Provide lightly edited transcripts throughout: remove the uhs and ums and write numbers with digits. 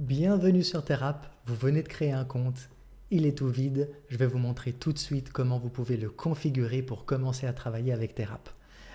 Bienvenue sur TerrApp, vous venez de créer un compte, il est tout vide, je vais vous montrer tout de suite comment vous pouvez le configurer pour commencer à travailler avec TerrApp.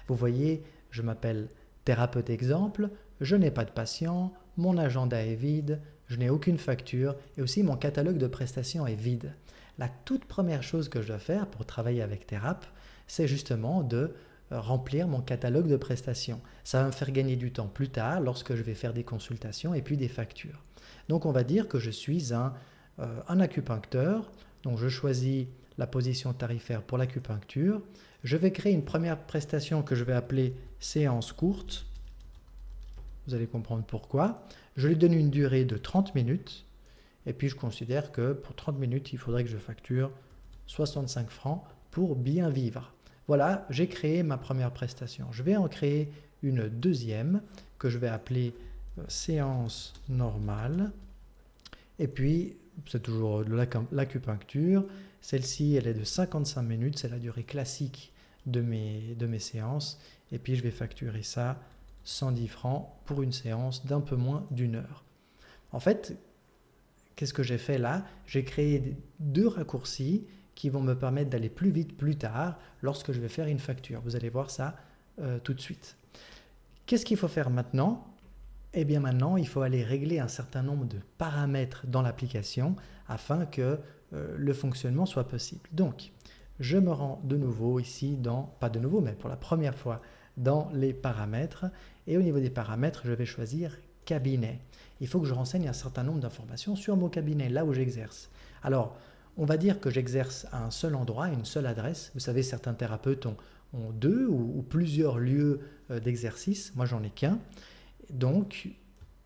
Vous voyez, je m'appelle Thérapeute Exemple, je n'ai pas de patient, mon agenda est vide, je n'ai aucune facture et aussi mon catalogue de prestations est vide. La toute première chose que je dois faire pour travailler avec TerrApp, c'est justement de remplir mon catalogue de prestations. Ça va me faire gagner du temps plus tard lorsque je vais faire des consultations et puis des factures. Donc on va dire que je suis un acupuncteur, donc je choisis la position tarifaire pour l'acupuncture. Je vais créer une première prestation que je vais appeler séance courte. Vous allez comprendre pourquoi. Je lui donne une durée de 30 minutes et puis je considère que pour 30 minutes, il faudrait que je facture 65 francs pour bien vivre. Voilà, j'ai créé ma première prestation. Je vais en créer une deuxième que je vais appeler séance normale. Et puis, c'est toujours de l'acupuncture. Celle-ci, elle est de 55 minutes. C'est la durée classique de mes séances. Et puis, je vais facturer ça 110 francs pour une séance d'un peu moins d'une heure. En fait, qu'est-ce que j'ai fait là? J'ai créé deux raccourcis qui vont me permettre d'aller plus vite plus tard lorsque je vais faire une facture. Vous allez voir ça tout de suite. Qu'est-ce qu'il faut faire maintenant? Eh bien maintenant, il faut aller régler un certain nombre de paramètres dans l'application afin que le fonctionnement soit possible. Donc, je me rends de nouveau ici pas de nouveau, mais pour la première fois, dans les paramètres. Et au niveau des paramètres, je vais choisir cabinet. Il faut que je renseigne un certain nombre d'informations sur mon cabinet, là où j'exerce. Alors, on va dire que j'exerce à un seul endroit, une seule adresse. Vous savez, certains thérapeutes ont deux ou plusieurs lieux d'exercice. Moi, j'en ai qu'un. Donc,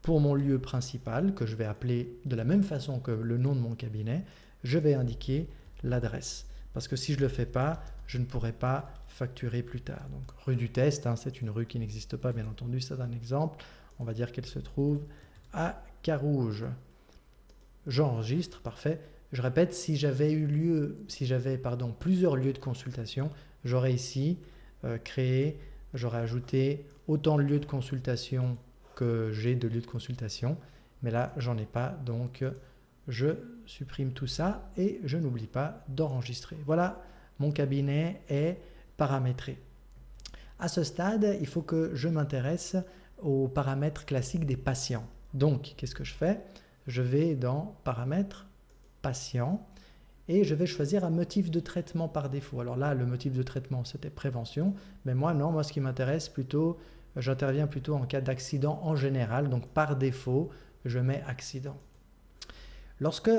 pour mon lieu principal, que je vais appeler de la même façon que le nom de mon cabinet, je vais indiquer l'adresse. Parce que si je ne le fais pas, je ne pourrai pas facturer plus tard. Donc, rue du Test, c'est une rue qui n'existe pas, bien entendu, c'est un exemple. On va dire qu'elle se trouve à Carouge. J'enregistre, parfait. Je répète, si j'avais plusieurs lieux de consultation, j'aurais ici j'aurais ajouté autant de lieux de consultation que j'ai de lieux de consultation, mais là j'en ai pas, donc je supprime tout ça et je n'oublie pas d'enregistrer. Voilà, mon cabinet est paramétré. À ce stade, il faut que je m'intéresse aux paramètres classiques des patients. Donc, qu'est-ce que je fais? Je vais dans paramètres patient et je vais choisir un motif de traitement par défaut. Alors là, le motif de traitement, c'était prévention, mais moi, non, moi, ce qui m'intéresse plutôt, j'interviens plutôt en cas d'accident en général, donc par défaut, je mets accident. Lorsque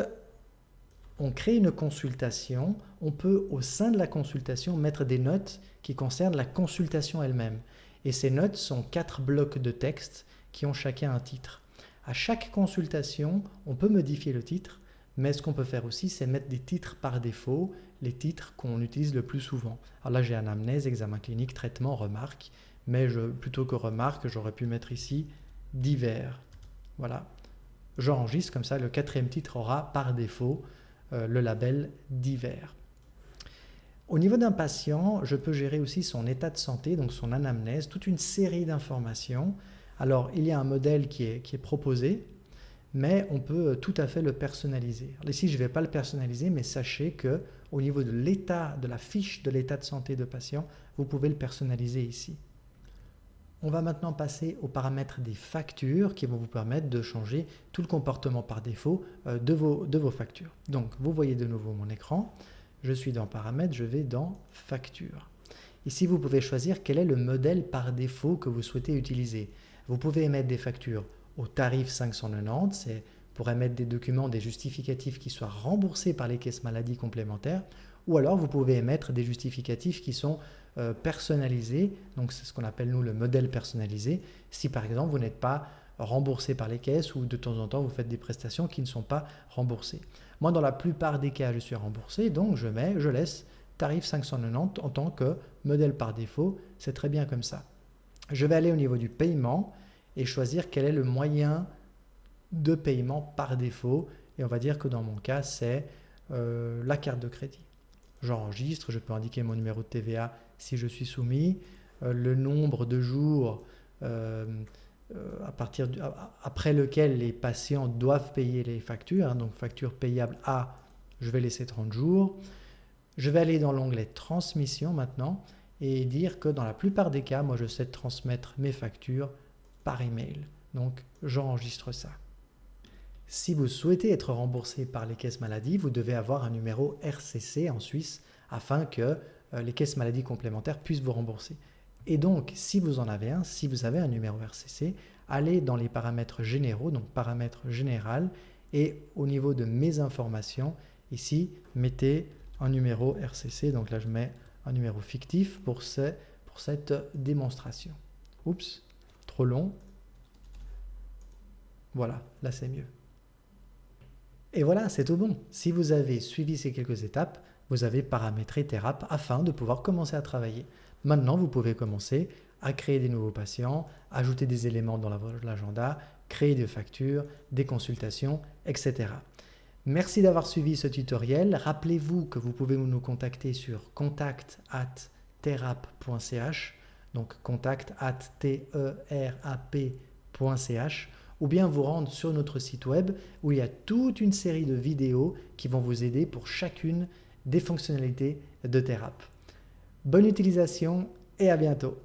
on crée une consultation, on peut, au sein de la consultation, mettre des notes qui concernent la consultation elle-même. Et ces notes sont 4 blocs de texte qui ont chacun un titre. À chaque consultation, on peut modifier le titre, mais ce qu'on peut faire aussi, c'est mettre des titres par défaut, les titres qu'on utilise le plus souvent. Alors là, j'ai anamnèse, examen clinique, traitement, remarque, mais plutôt que remarque, j'aurais pu mettre ici divers. Voilà. J'enregistre comme ça, le 4e titre aura par défaut le label divers. Au niveau d'un patient, je peux gérer aussi son état de santé, donc son anamnèse, toute une série d'informations. Alors, il y a un modèle qui est proposé, mais on peut tout à fait le personnaliser. Alors ici, je ne vais pas le personnaliser, mais sachez qu'au niveau de l'état, de la fiche de l'état de santé de patient, vous pouvez le personnaliser ici. On va maintenant passer aux paramètres des factures qui vont vous permettre de changer tout le comportement par défaut de vos factures. Donc, vous voyez de nouveau mon écran. Je suis dans paramètres, je vais dans factures. Ici, vous pouvez choisir quel est le modèle par défaut que vous souhaitez utiliser. Vous pouvez émettre des factures au tarif 590, c'est pour émettre des documents, des justificatifs qui soient remboursés par les caisses maladie complémentaires, ou alors vous pouvez émettre des justificatifs qui sont personnalisés, donc c'est ce qu'on appelle nous le modèle personnalisé, si par exemple vous n'êtes pas remboursé par les caisses ou de temps en temps vous faites des prestations qui ne sont pas remboursées. Moi dans la plupart des cas je suis remboursé, donc je laisse tarif 590 en tant que modèle par défaut, c'est très bien comme ça. Je vais aller au niveau du paiement et choisir quel est le moyen de paiement par défaut. Et on va dire que dans mon cas, c'est la carte de crédit. J'enregistre, je peux indiquer mon numéro de TVA si je suis soumis, le nombre de jours après lequel les patients doivent payer les factures, hein, donc facture payable à, je vais laisser 30 jours. Je vais aller dans l'onglet transmission maintenant et dire que dans la plupart des cas, moi je sais transmettre mes factures par email. Donc j'enregistre ça. Si vous souhaitez être remboursé par les caisses maladie, vous devez avoir un numéro RCC en Suisse afin que les caisses maladie complémentaires puissent vous rembourser. Et donc, si vous en avez un, si vous avez un numéro RCC, allez dans les paramètres généraux, donc paramètres général, et au niveau de mes informations, ici, mettez un numéro RCC. Donc là, je mets un numéro fictif pour cette démonstration. Oups, trop long. Voilà, là c'est mieux. Et voilà, c'est tout bon. Si vous avez suivi ces quelques étapes, vous avez paramétré Thérap afin de pouvoir commencer à travailler. Maintenant, vous pouvez commencer à créer des nouveaux patients, ajouter des éléments dans l'agenda, créer des factures, des consultations, etc. Merci d'avoir suivi ce tutoriel. Rappelez-vous que vous pouvez nous contacter sur contact@therap.ch, donc contact@terap.ch, ou bien vous rendre sur notre site web où il y a toute une série de vidéos qui vont vous aider pour chacune des fonctionnalités de Thérap. Bonne utilisation et à bientôt.